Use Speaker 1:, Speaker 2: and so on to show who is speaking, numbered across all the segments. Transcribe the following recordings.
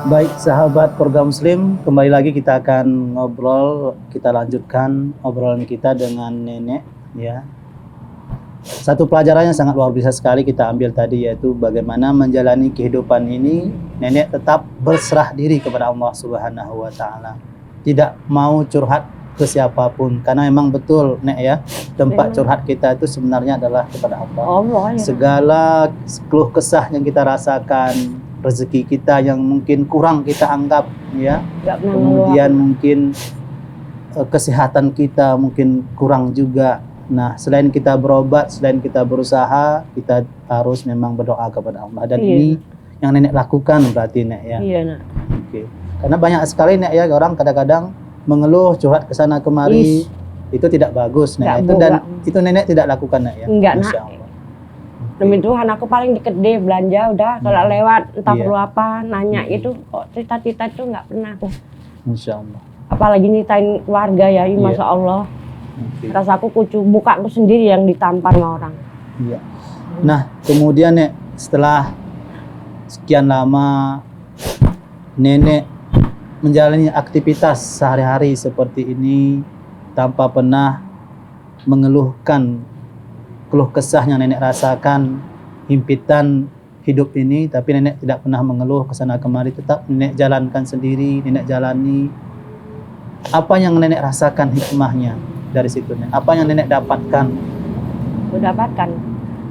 Speaker 1: Baik sahabat keluarga muslim, kembali lagi kita akan ngobrol, kita lanjutkan obrolan kita dengan nenek ya. Satu pelajaran yang sangat luar biasa sekali kita ambil tadi, yaitu bagaimana menjalani kehidupan ini nenek tetap berserah diri kepada Allah Subhanahu wa taala. Tidak mau curhat ke siapapun, karena memang betul Nek ya, tempat curhat kita itu sebenarnya adalah kepada Allah. Segala keluh kesah yang kita rasakan, rezeki kita yang mungkin kurang kita anggap ya, kemudian mungkin kesehatan kita mungkin kurang juga. Nah, selain kita berobat, selain kita berusaha, kita harus memang berdoa kepada Allah. Dan ini yang nenek lakukan berarti Nek ya.
Speaker 2: Iya nak.
Speaker 1: Oke. Karena banyak sekali Nek ya, orang kadang-kadang mengeluh, curhat ke sana kemari. Itu tidak bagus Nek. Itu nenek tidak lakukan Nek ya.
Speaker 2: Enggak nak. Demi Tuhan aku paling deket deh belanja udah kalau lewat entah perlu apa nanya itu kok cerita-cerita itu nggak pernah aku.
Speaker 1: Insya Allah.
Speaker 2: Apalagi nyeritain keluarga ya, Masya Allah. Rasa aku kucu buka aku sendiri yang ditampar sama orang.
Speaker 1: Iya. Nah kemudian Nek, setelah sekian lama nenek menjalani aktivitas sehari-hari seperti ini tanpa pernah mengeluhkan keluh kesah yang nenek rasakan, himpitan hidup ini, tapi nenek tidak pernah mengeluh kesana kemari, tetap nenek jalankan sendiri, nenek jalani. Apa yang nenek rasakan hikmahnya dari situ Nek? Apa yang nenek dapatkan?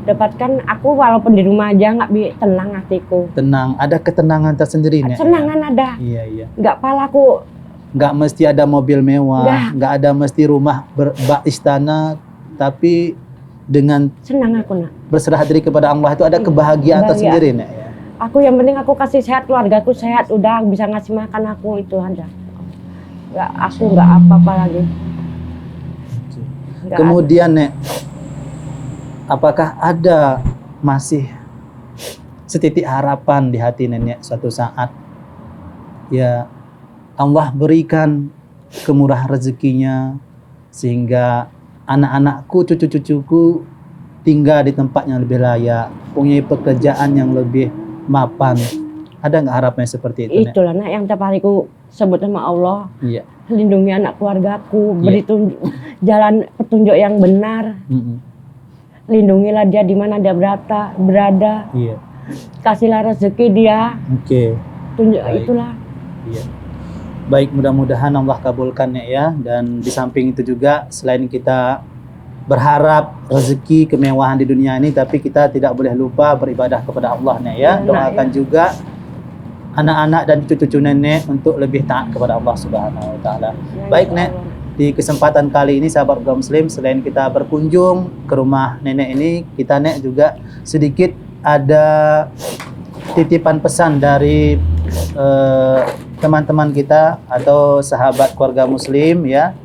Speaker 2: Dapatkan aku walaupun di rumah aja nggak tenang hatiku.
Speaker 1: Tenang, ada ketenangan tersendiri Nek.
Speaker 2: Ketenangan ya? Ada.
Speaker 1: Iya.
Speaker 2: Nggak palaku.
Speaker 1: Nggak mesti ada mobil mewah, nggak ada mesti rumah berbak istana, tapi dengan
Speaker 2: senang aku nak
Speaker 1: berserah diri kepada Allah itu ada kebahagiaan tersendiri Nek ya.
Speaker 2: Aku yang penting aku kasih sehat, keluargaku sehat, udah bisa ngasih makan aku itu aja. Aku nggak apa-apa lagi.
Speaker 1: Kemudian Nek, apakah ada masih setitik harapan di hati nenek suatu saat ya Allah berikan kemurahan rezekinya sehingga anak-anakku, cucu-cucuku tinggal di tempat yang lebih layak, punya pekerjaan yang lebih mapan. Ada nggak harapannya seperti itu?
Speaker 2: Itulah nak yang tiap hari ku sebut sama Allah.
Speaker 1: Iya.
Speaker 2: Lindungi anak keluargaku, beri jalan petunjuk yang benar. Lindungilah dia di mana dia berada.
Speaker 1: Iya.
Speaker 2: Kasihlah rezeki dia.
Speaker 1: Oke.
Speaker 2: Tunjuk itulah.
Speaker 1: Iya. Baik, mudah-mudahan Allah kabulkan ya. Dan di samping itu juga selain kita berharap rezeki kemewahan di dunia ini, tapi kita tidak boleh lupa beribadah kepada Allah ya. Doakan juga anak-anak dan cucu-cucu nenek untuk lebih taat kepada Allah Subhanahu wa taala. Baik Nek, di kesempatan kali ini sahabat keluarga muslim, selain kita berkunjung ke rumah nenek ini, kita Nek juga sedikit ada titipan pesan dari teman-teman kita atau sahabat keluarga muslim ya,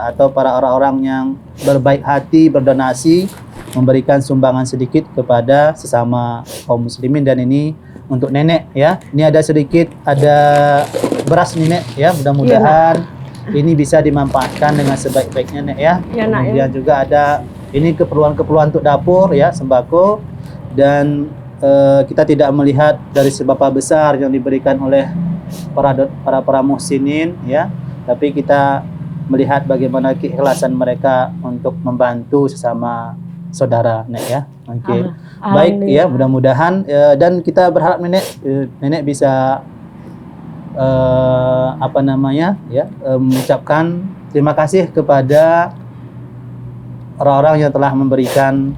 Speaker 1: atau para orang-orang yang berbaik hati berdonasi memberikan sumbangan sedikit kepada sesama kaum muslimin, dan ini untuk nenek ya. Ini ada sedikit, ada beras nih Nek ya, mudah-mudahan ini bisa dimanfaatkan dengan sebaik-baiknya Nek ya. Kemudian juga ada ini keperluan-keperluan untuk dapur ya, sembako, dan kita tidak melihat dari seberapa besar yang diberikan oleh para muhsinin ya, tapi kita melihat bagaimana keikhlasan mereka untuk membantu sesama saudara Nek ya. Oke. Baik ya, mudah-mudahan dan kita berharap nenek bisa mengucapkan terima kasih kepada orang-orang yang telah memberikan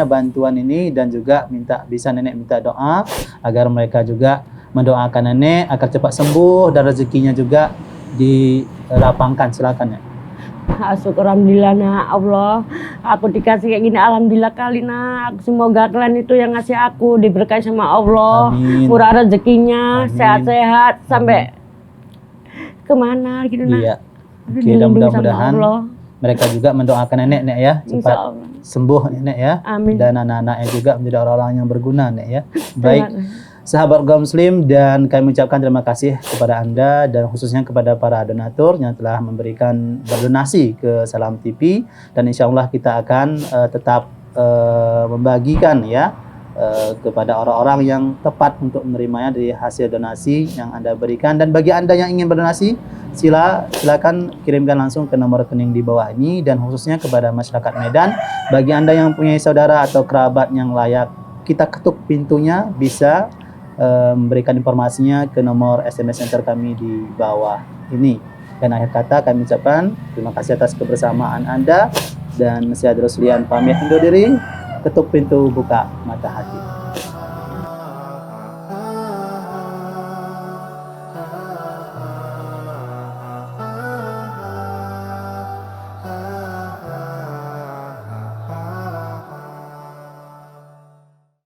Speaker 1: bantuan ini, dan juga nenek minta doa agar mereka juga mendoakan nenek agar cepat sembuh dan rezekinya juga dilapangkan. Silakan ya.
Speaker 2: Syukur alhamdulillah nak Allah, aku dikasih kayak gini, alhamdulillah kali nak. Semoga kalian itu yang ngasih aku diberkahi sama Allah. Amin. Murah rezekinya, sehat-sehat sampai kemana gitu nak.
Speaker 1: Iya. Oke, dan mudah-mudahan mereka juga mendoakan nenek ya, cepat sembuh nenek ya. Amin. Dan anak-anaknya juga menjadi orang-orang yang berguna Nek ya. Baik, sahabat keluarga muslim, dan kami mengucapkan terima kasih kepada Anda dan khususnya kepada para donatur yang telah berdonasi ke Salam TV, dan insya Allah kita akan tetap membagikan ya kepada orang-orang yang tepat untuk menerimanya dari hasil donasi yang Anda berikan. Dan bagi Anda yang ingin berdonasi, silakan kirimkan langsung ke nomor rekening di bawah ini, dan khususnya kepada masyarakat Medan, bagi Anda yang mempunyai saudara atau kerabat yang layak, kita ketuk pintunya, bisa memberikan informasinya ke nomor SMS center kami di bawah ini. Dan akhir kata kami ucapkan terima kasih atas kebersamaan Anda, dan saya Ruslian pamit undur diri. Ketuk pintu, buka mata hati.